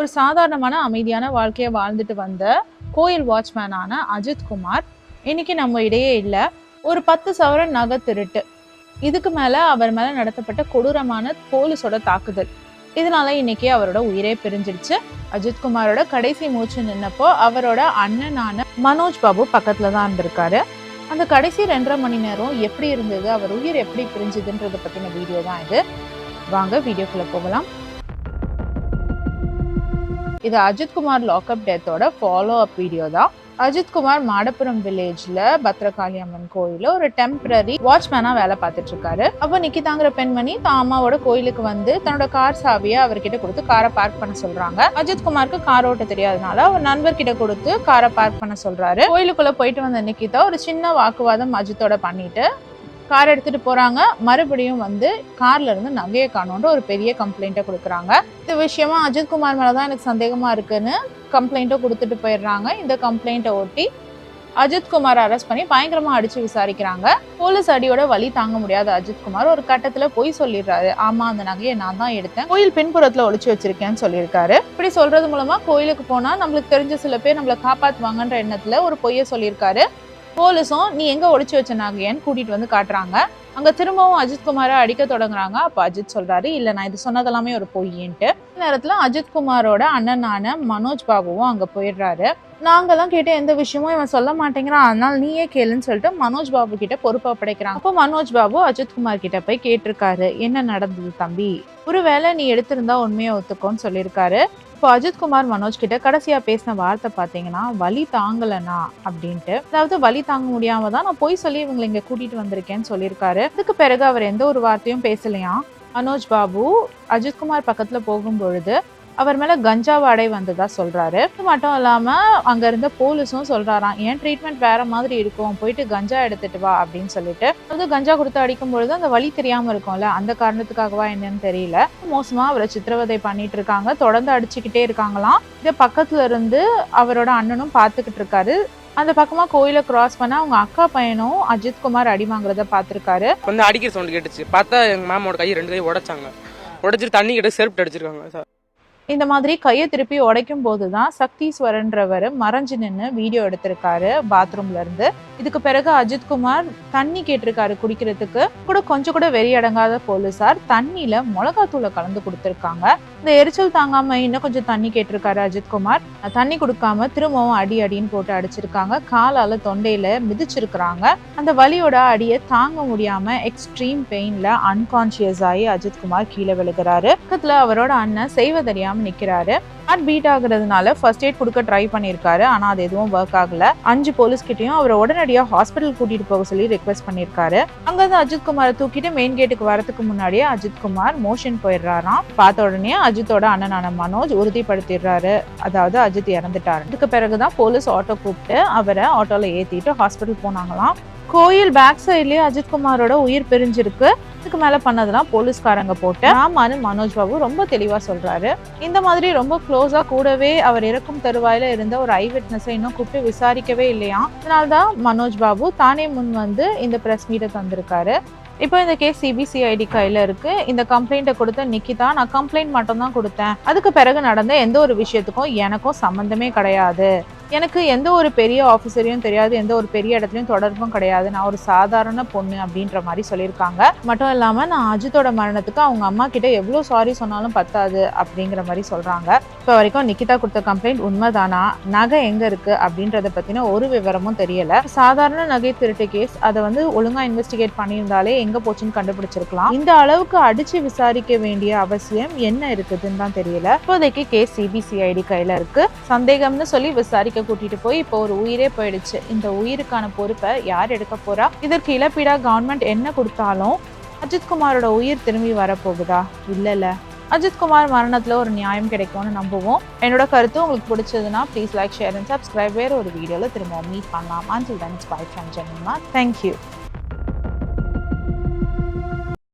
ஒரு சாதாரணமான அமைதியான வாழ்க்கையை வாழ்ந்துட்டு வந்த கோயில் வாட்ச்மேனான அஜித் குமார் இன்னைக்கு நம்ம இடையே இல்லை. ஒரு 10 சவரன் நகை திருட்டு, இதுக்கு மேல அவர் மேல நடத்தப்பட்ட கொடூரமான போலீஸோட தாக்குதல், இதனால இன்னைக்கு அவரோட உயிரே பிரிஞ்சிடுச்சு. அஜித் குமாரோட கடைசி மூச்சு நின்னப்போ அவரோட அண்ணனான மனோஜ் பாபு பக்கத்துல தான் இருந்திருக்காரு. அந்த கடைசி 2.5 மணி நேரம் எப்படி இருந்தது, அவர் உயிர் எப்படி பிரிஞ்சுதுன்றதை பத்தின வீடியோ தான் இது. வாங்க வீடியோக்குள்ள போகலாம். இது அஜித் குமார் லாக்அப் டெத்தோட ஃபாலோ அப் வீடியோ தான். அஜித் குமார் மாடப்புரம் வில்லேஜ்ல பத்ரகாளி அம்மன் கோயில ஒரு டெம்பரரி வாட்ச்மேனா வேலை பார்த்துட்டு இருக்காரு. அப்ப நிக்கிதாங்கிற பெண்மணி தான் அம்மாவோட கோயிலுக்கு வந்து தன்னோட கார் சாவியை அவர்கிட்ட கொடுத்து காரை பார்க் பண்ண சொல்றாங்க. அஜித் குமாருக்கு கார் ஓட்ட தெரியாதனால அவர் நண்பர்கிட்ட கொடுத்து காரை பார்க் பண்ண சொல்றாரு. கோயிலுக்குள்ள போயிட்டு வந்த நிக்கிதா ஒரு சின்ன வாக்குவாதம் அஜித்தோட பண்ணிட்டு கார் எடுத்துட்டு போறாங்க. மறுபடியும் வந்து கார்ல இருந்து நகையை காணோன்ற ஒரு பெரிய கம்ப்ளைண்ட்டை கொடுக்குறாங்க. இந்த விஷயமா அஜித் குமார் மேலதான் எனக்கு சந்தேகமா இருக்குன்னு கம்ப்ளைண்ட்டை கொடுத்துட்டு போயிடுறாங்க. இந்த கம்ப்ளைண்ட்டை ஒட்டி அஜித் குமார் அரெஸ்ட் பண்ணி பயங்கரமா அடிச்சு விசாரிக்கிறாங்க. போலீஸ் அடியோட வலி தாங்க முடியாத அஜித் குமார் ஒரு கட்டத்துல போய் சொல்லிடுறாரு, ஆமா அந்த நகையை நான் தான் எடுத்தேன், கோயில் பின்புறத்துல ஒளிச்சு வச்சிருக்கேன்னு சொல்லியிருக்காரு. இப்படி சொல்றது மூலமா கோயிலுக்கு போனா நம்மளுக்கு தெரிஞ்ச சில பேர் நம்மளை காப்பாத்துவாங்கன்ற எண்ணத்துல ஒரு பொய்யை சொல்லியிருக்காரு. போலீஸும் நீ எங்க ஒளிச்சு வச்ச நகையன்னு கூட்டிட்டு வந்து காட்டுறாங்க. அங்க திரும்பவும் அஜித் குமாரை அடிக்க தொடங்குறாங்க. அப்ப அஜித் சொல்றாரு, இல்ல நான் இது சொன்னதெல்லாமே ஒரு பொய்யின்ட்டு. இந்த நேரத்துல அஜித் குமாரோட அண்ணனான மனோஜ் பாபுவும் அங்க போயிடுறாரு. நாங்கெல்லாம் கேட்டு எந்த விஷயமும் இவன் சொல்ல மாட்டேங்கிறான், அதனால நீயே கேளுன்னு சொல்லிட்டு மனோஜ் பாபு கிட்ட பொறுப்பா படைக்கிறாங்க. அப்போ மனோஜ் பாபு அஜித் குமார் கிட்ட போய் கேட்டிருக்காரு, என்ன நடந்தது தம்பி, ஒருவேளை நீ எடுத்திருந்தா உண்மையை ஒத்துக்கோன்னு சொல்லியிருக்காரு. இப்போ அஜித் குமார் மனோஜ் கிட்ட கடைசியா பேசின வார்த்தை பாத்தீங்கன்னா வலி தாங்கலனா அப்படின்ட்டு. அதாவது வலி தாங்க முடியாம தான் நான் போய் சொல்லி இவங்களை இங்க கூட்டிட்டு வந்திருக்கேன்னு சொல்லியிருக்காரு. அதுக்கு பிறகு அவர் எந்த ஒரு வார்த்தையும் பேசலையா. மனோஜ் பாபு அஜித் குமார் பக்கத்துல போகும்பொழுது அவர் மேல கஞ்சா வாடை வந்ததா சொல்றாரு. இது மட்டும் இல்லாம அங்க இருந்த போலீஸும் சொல்றாராம், ஏன் ட்ரீட்மெண்ட் வேற மாதிரி இருக்கும், போயிட்டு கஞ்சா எடுத்துட்டு வா அப்படின்னு சொல்லிட்டு. அது கஞ்சா கொடுத்து அடிக்கும் பொழுது அந்த வலி தெரியாம இருக்கும்ல, அந்த காரணத்துக்காகவா என்னன்னு தெரியல, மோசமா அவரை சித்திரவதை பண்ணிட்டு இருக்காங்க, தொடர்ந்து அடிச்சுக்கிட்டே இருக்காங்களாம். இதை பக்கத்துல இருந்து அவரோட அண்ணனும் பாத்துக்கிட்டு இருக்காரு. அந்த பக்கமா கோயில கிராஸ் பண்ண அவங்க அக்கா பையனும் அஜித் குமார் அடி வாங்குறத பாத்துருக்காரு. வந்து அடிக்கிற சவுண்ட் கேட்டுச்சு, பார்த்தா எங்க மாமாவோட கை 2 கை உடைச்சாங்க, உடைச்சிட்டு தண்ணி கிட்ட செருப்பு அடிச்சிருக்காங்க சார். இந்த மாதிரி கையை திருப்பி உடைக்கும் போதுதான் சக்தீஸ்வரன்றவர் மறைஞ்சு நின்று வீடியோ எடுத்திருக்காரு பாத்ரூம்ல இருந்து. இதுக்கு பிறகு அஜித் குமார் தண்ணி கேட்டிருக்காரு குடிக்கிறதுக்கு கூட. கொஞ்சம் கூட வெறி அடங்காத போலீசார் தண்ணியில மிளகாத்தூளை கலந்து கொடுத்திருக்காங்க. இந்த எரிச்சல் தாங்காம இன்னும் கொஞ்சம் தண்ணி கேட்டிருக்காரு அஜித் குமார். தண்ணி கொடுக்காம திரும்பவும் அடின்னு போட்டு அடிச்சிருக்காங்க. காலால தொண்டையில மிதிச்சிருக்கிறாங்க. அந்த வலியோட அடியை தாங்க முடியாம எக்ஸ்ட்ரீம் பெயின்ல அன்கான்சியஸ் ஆகி அஜித் குமார் கீழே விழுகிறாரு. பக்கத்துல அவரோட அண்ணன் செய்வதறியாம நிக்கிறாரு. ஹார்ட் பீட் ஆகுறதுனால ஃபர்ஸ்ட் எய்ட் கொடுக்க ட்ரை பண்ணியிருக்காரு. ஆனா அது எதுவும் ஒர்க் ஆகல. 5 போலீஸ் கிட்டையும் அவரை உடனடியா ஹாஸ்பிட்டல் கூட்டிட்டு போக சொல்லி ரெக்வெஸ்ட் பண்ணியிருக்காரு. அங்கிருந்து அஜித் குமாரை தூக்கிட்டு மெயின் கேட்டுக்கு வரதுக்கு முன்னாடியே அஜித் குமார் மோஷன் போயிடுறாராம். பார்த்த உடனே அஜித்தோட அண்ணனான மனோஜ் உறுதிப்படுத்திடுறாரு, அதாவது அஜித் இறந்துட்டாரு. இதுக்கு பிறகுதான் போலீஸ் ஆட்டோ கூப்பிட்டு அவரை ஆட்டோல ஏத்திட்டு ஹாஸ்பிட்டல் போனாங்களாம். கோயில் பேக் சைட்லயே அஜித் குமாரோட உயிர் பிரிஞ்சிருக்கு. இதுக்கு மேல பண்ணதெல்லாம் போலீஸ்காரங்க போட்டு ஆமான்னு மனோஜ் பாபு ரொம்ப தெளிவா சொல்றாரு. இந்த மாதிரி ரொம்ப க்ளோஸா கூடவே அவர் இறக்கும் தருவாயில இருந்த ஒரு ஐ விட்னஸை இன்னும் கூப்பிட்டு விசாரிக்கவே இல்லையா. அதனால்தான் மனோஜ் பாபு தானே முன் வந்து இந்த பிரஸ் மீட்டை தந்திருக்காரு. இப்போ இந்த கேஸ் சிபிசிஐடி கையில இருக்கு. இந்த கம்ப்ளைண்ட்டை கொடுத்த நிக்கிதா, நான் கம்ப்ளைண்ட் மட்டும் தான் கொடுத்தேன், அதுக்கு பிறகு நடந்த எந்த ஒரு விஷயத்துக்கும் எனக்கும் சம்பந்தமே கிடையாது, எனக்கு எந்த ஒரு பெரிய ஆஃபீஸரையும் தெரியாது, எந்த ஒரு பெரிய இடத்துலையும் தொடர்பும் கிடையாது, நான் ஒரு சாதாரண பொண்ணு அப்படின்ற மாதிரி சொல்லியிருக்காங்க. மட்டும் இல்லாம நான் அஜித்தோட மரணத்துக்கு அவங்க அம்மா கிட்ட எவ்வளோ சாரி சொன்னாலும் பத்தாது அப்படிங்கிற மாதிரி சொல்றாங்க. இப்போ வரைக்கும் நிக்கிதா கொடுத்த கம்ப்ளைண்ட் உண்மைதானா, நகை எங்க இருக்கு அப்படின்றத பத்தின ஒரு விவரமும் தெரியல. சாதாரண நகை திருட்டு கேஸ், அதை வந்து ஒழுங்கா இன்வெஸ்டிகேட் பண்ணியிருந்தாலே எங்க போச்சுன்னு கண்டுபிடிச்சிருக்கலாம். இந்த அளவுக்கு அடிச்சு விசாரிக்க வேண்டிய அவசியம் என்ன இருக்குதுன்னு தான் தெரியல. இப்போதைக்கு கேஸ் சிபிசிஐடி கையில இருக்கு. சந்தேகம்னு சொல்லி விசாரிக்க கூட்டிட்டு போய் இப்போ ஒரு உயிரே போயிடுச்சு. இந்த உயிருக்கான பொறுப்பை யார் எடுக்க போறா? இதற்கு இழப்பீடா கவர்மெண்ட் என்ன கொடுத்தாலும் அஜித் குமாரோட உயிர் திரும்பி வரப்போகுதா? இல்ல, அஜித் குமார் மரணத்துல ஒரு நியாயம் கிடைக்கும்னு நம்புவோம். என்னோட கருத்து உங்களுக்கு பிடிச்சதுன்னா please like, share and subscribe. வேற ஒரு வீடியோல திரும்ப மீட் பண்ணலாம். Until then, it's bye from Janima. Thank you.